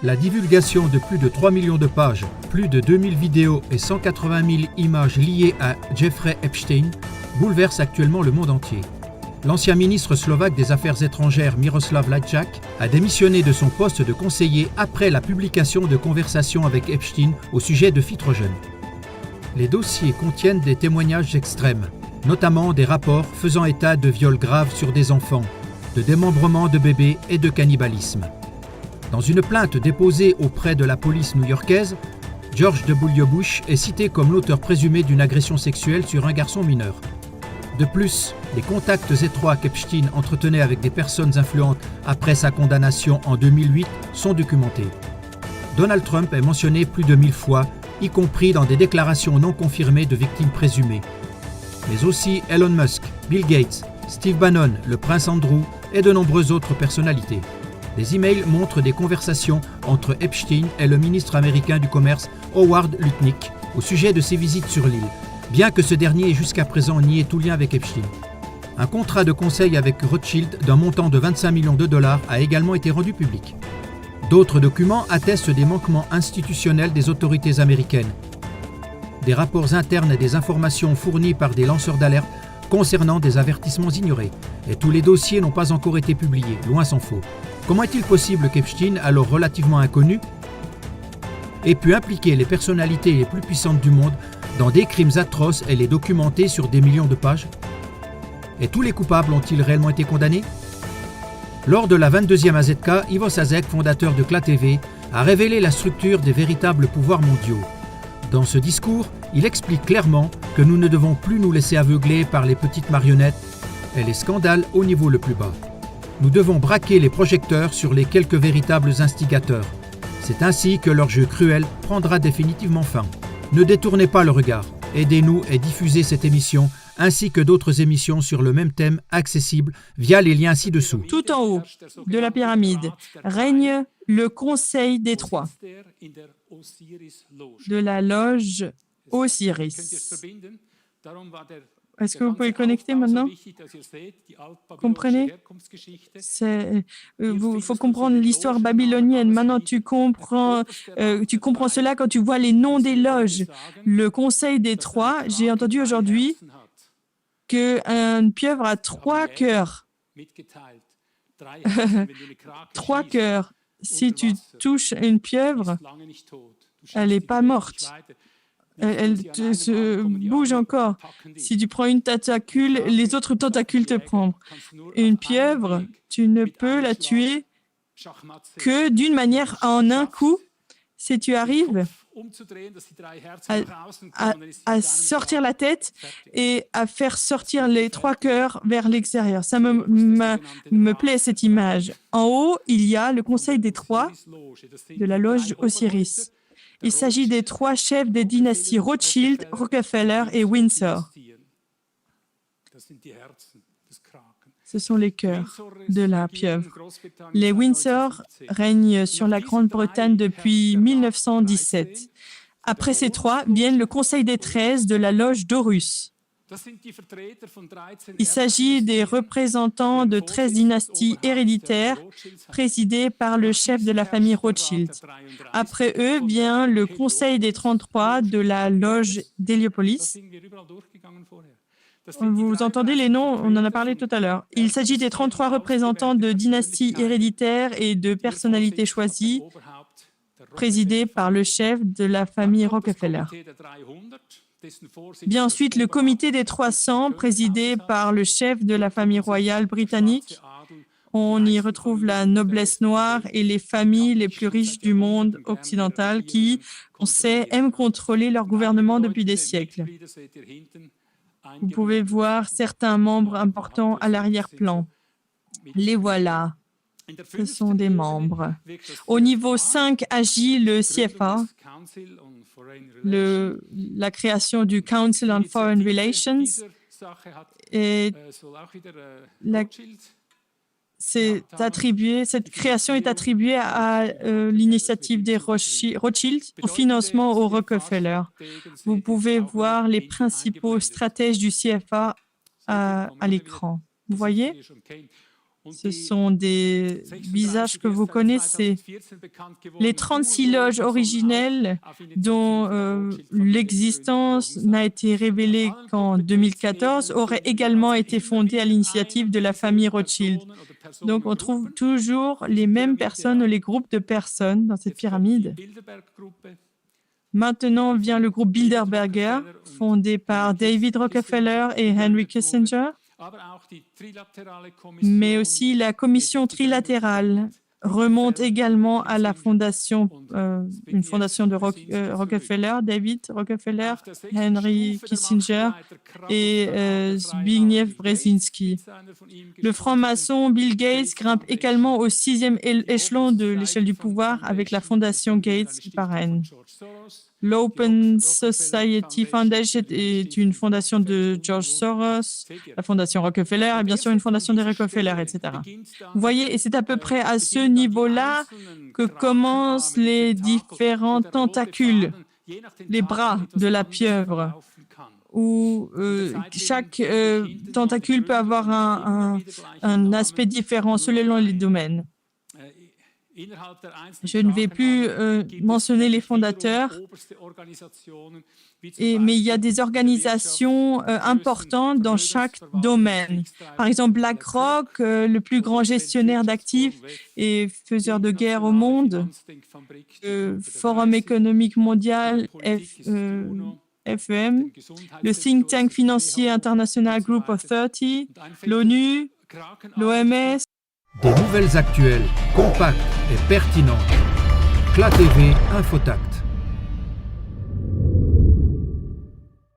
La divulgation de plus de 3 millions de pages, plus de 2000 vidéos et 180 000 images liées à Jeffrey Epstein bouleverse actuellement le monde entier. L'ancien ministre slovaque des Affaires étrangères Miroslav Lajčák a démissionné de son poste de conseiller après la publication de conversations avec Epstein au sujet de filles trop jeunes. Les dossiers contiennent des témoignages extrêmes, notamment des rapports faisant état de viols graves sur des enfants, de démembrement de bébés et de cannibalisme. Dans une plainte déposée auprès de la police new-yorkaise, George W. Bush est cité comme l'auteur présumé d'une agression sexuelle sur un garçon mineur. De plus, les contacts étroits qu'Epstein entretenait avec des personnes influentes après sa condamnation en 2008 sont documentés. Donald Trump est mentionné plus de 1000 fois, y compris dans des déclarations non confirmées de victimes présumées. Mais aussi Elon Musk, Bill Gates, Steve Bannon, le prince Andrew et de nombreuses autres personnalités. Des emails montrent des conversations entre Epstein et le ministre américain du Commerce Howard Lutnick au sujet de ses visites sur l'île, bien que ce dernier ait jusqu'à présent nié tout lien avec Epstein. Un contrat de conseil avec Rothschild d'un montant de 25 millions de dollars a également été rendu public. D'autres documents attestent des manquements institutionnels des autorités américaines. Des rapports internes et des informations fournies par des lanceurs d'alerte concernant des avertissements ignorés. Et tous les dossiers n'ont pas encore été publiés, loin s'en faut. Comment est-il possible qu'Epstein, alors relativement inconnu, ait pu impliquer les personnalités les plus puissantes du monde dans des crimes atroces et les documenter sur des millions de pages? Et tous les coupables ont-ils réellement été condamnés? Lors de la 22e AZK, Ivo Sasek, fondateur de CLA TV, a révélé la structure des véritables pouvoirs mondiaux. Dans ce discours, il explique clairement que nous ne devons plus nous laisser aveugler par les petites marionnettes et les scandales au niveau le plus bas. Nous devons braquer les projecteurs sur les quelques véritables instigateurs. C'est ainsi que leur jeu cruel prendra définitivement fin. Ne détournez pas le regard. Aidez-nous et diffusez cette émission ainsi que d'autres émissions sur le même thème accessibles via les liens ci-dessous. Tout en haut de la pyramide règne le Conseil des Trois de la loge Osiris. Est-ce que vous pouvez connecter maintenant? Comprenez? Il faut comprendre l'histoire babylonienne. Maintenant, tu comprends cela quand tu vois les noms des loges. Le Conseil des Trois, j'ai entendu aujourd'hui qu'une pieuvre a 3 cœurs. 3 cœurs. Si tu touches une pieuvre, elle n'est pas morte. Elle se bouge encore. Si tu prends une tentacule, les autres tentacules te prennent. Une pieuvre, tu ne peux la tuer que d'une manière en un coup. Si tu arrives à sortir la tête et à faire sortir les 3 cœurs vers l'extérieur. Ça me plaît cette image. En haut, il y a le Conseil des Trois de la loge Osiris. Il s'agit des 3 chefs des dynasties Rothschild, Rockefeller et Windsor. Ce sont les cœurs de la pieuvre. Les Windsor règnent sur la Grande-Bretagne depuis 1917. Après ces 3 viennent le Conseil des 13 de la loge d'Horus. Il s'agit des représentants de 13 dynasties héréditaires présidées par le chef de la famille Rothschild. Après eux vient le Conseil des 33 de la loge d'Héliopolis. Vous entendez les noms, on en a parlé tout à l'heure. Il s'agit des 33 représentants de dynasties héréditaires et de personnalités choisies, présidées par le chef de la famille Rockefeller. Bien ensuite, le comité des 300, présidé par le chef de la famille royale britannique. On y retrouve la noblesse noire et les familles les plus riches du monde occidental qui, on sait, aiment contrôler leur gouvernement depuis des siècles. Vous pouvez voir certains membres importants à l'arrière-plan. Les voilà. Ce sont des membres. Au niveau 5 agit le CFA, la création du Council on Foreign Relations. Et cette création est attribuée à l'initiative des Rothschild au financement au Rockefeller. Vous pouvez voir les principaux stratèges du CFA à l'écran. Vous voyez? Ce sont des visages que vous connaissez. Les 36 loges originelles dont l'existence n'a été révélée qu'en 2014 auraient également été fondées à l'initiative de la famille Rothschild. Donc, on trouve toujours les mêmes personnes ou les groupes de personnes dans cette pyramide. Maintenant vient le groupe Bilderberger, fondé par David Rockefeller et Henry Kissinger, mais aussi la commission trilatérale remonte également à la fondation, une fondation de Rockefeller, David Rockefeller, Henry Kissinger et Zbigniew Brzezinski. Le franc-maçon Bill Gates grimpe également au 6e échelon de l'échelle du pouvoir avec la fondation Gates qui parraine. L'Open Society Foundation est une fondation de George Soros, la fondation Rockefeller et bien sûr une fondation de Rockefeller, etc. Vous voyez, et c'est à peu près à ce niveau-là que commencent les différents tentacules, les bras de la pieuvre, où chaque tentacule peut avoir un aspect différent selon les domaines. Je ne vais plus mentionner les fondateurs, mais il y a des organisations importantes dans chaque domaine. Par exemple, BlackRock, le plus grand gestionnaire d'actifs et faiseur de guerre au monde, Forum économique mondial, FEM, le think tank financier international Group of 30, l'ONU, l'OMS. Des nouvelles actuelles, compactes et pertinentes. CLA TV Infotact.